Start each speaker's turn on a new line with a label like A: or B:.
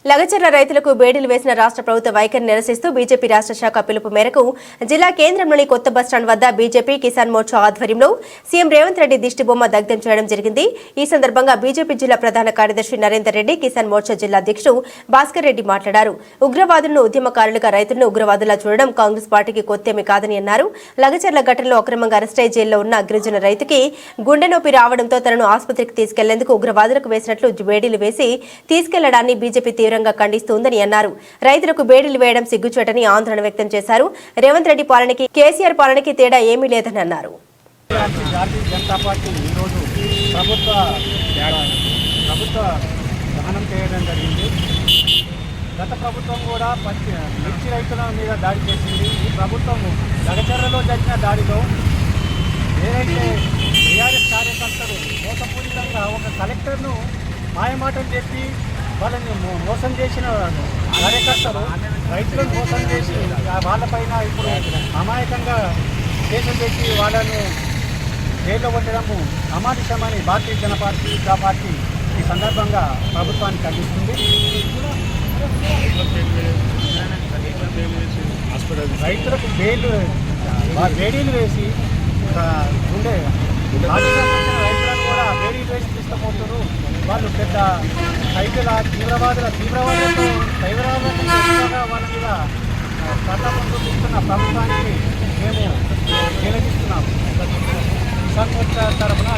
A: లగచర్ల రైతులకు బేడీలు వేసిన రాష్ట్ర ప్రభుత్వ వైఖరిని నిరసిస్తూ బీజేపీ రాష్ట్ర శాఖ పిలుపు మేరకు జిల్లా కేంద్రంలోని కొత్త బస్టాండ్ వద్ద బీజేపీ కిసాన్ మోర్చా ఆధ్వర్యంలో సీఎం రేవంత్ రెడ్డి దిష్టిబొమ్మ దగ్ధం చేయడం జరిగింది. ఈ సందర్భంగా బీజేపీ జిల్లా ప్రధాన కార్యదర్శి నరేందర్ రెడ్డి, కిసాన్ మోర్చా జిల్లా అధ్యక్షుడు భాస్కర్ రెడ్డి మాట్లాడారు. ఉగ్రవాదులను ఉద్యమకారులుగా రైతులను ఉగ్రవాదులా చూడడం కాంగ్రెస్ పార్టీకి కొత్తేమీ కాదని అన్నారు. లగచర్ల ఘటనలో అక్రమంగా అరెస్టై జైల్లో ఉన్న గిరిజన రైతుకి గుండె నొప్పి రావడంతో తనను ఆసుపత్రికి తీసుకెళ్లేందుకు ఉగ్రవాదులకు వేసినట్లు బేడీలు వేసి తీసుకెళ్లడాన్ని బీజేపీ తీవ్రంగా ఖండిస్తోందని అన్నారు. రైతులకు బేడీలు వేయడం సిగ్గుచేటని ఆందోళన వ్యక్తం చేశారు. రేవంత్ రెడ్డి పాలనకి కేసీఆర్ పాలనకి తేడా ఏమీ లేదని అన్నారు.
B: భారతీయ జనతా పార్టీ ఈరోజు ప్రభుత్వ దహనం చేయడం జరిగింది. గత ప్రభుత్వం కూడా మిర్చి రైతుల మీద దాడి చేసింది. ఈ ప్రభుత్వం లగచర్లలో జరిగిన దాడిలో ఏదైతే టీఆర్ఎస్ కార్యకర్తలు మోసపూరితంగా ఒక కలెక్టర్ను మాయమాటలు చెప్పి వాళ్ళని మోసం చేసిన కార్యకర్తలు రైతులను మోసం చేసి వాళ్ళపైన ఇప్పుడు అమాయకంగా కేసులు పెట్టి వాళ్ళను జైల్లో కొట్టడము అమానుషమని భారతీయ జనతా పార్టీ ఈ సందర్భంగా ప్రభుత్వాన్ని ఖండిస్తుంది. రైతులకు బేడీలు వేసి ఉండే రైతులను కూడా బేడీలు వేసి తీసుకుపోతున్నారు. వాళ్ళు పెద్ద రైతుల తీవ్రవాదులతో వాళ్ళ మీద చట్టం చూపిస్తున్న ప్రభుత్వానికి మేము నిలదీస్తున్నాము. కిసాన్ మోర్చా తరఫున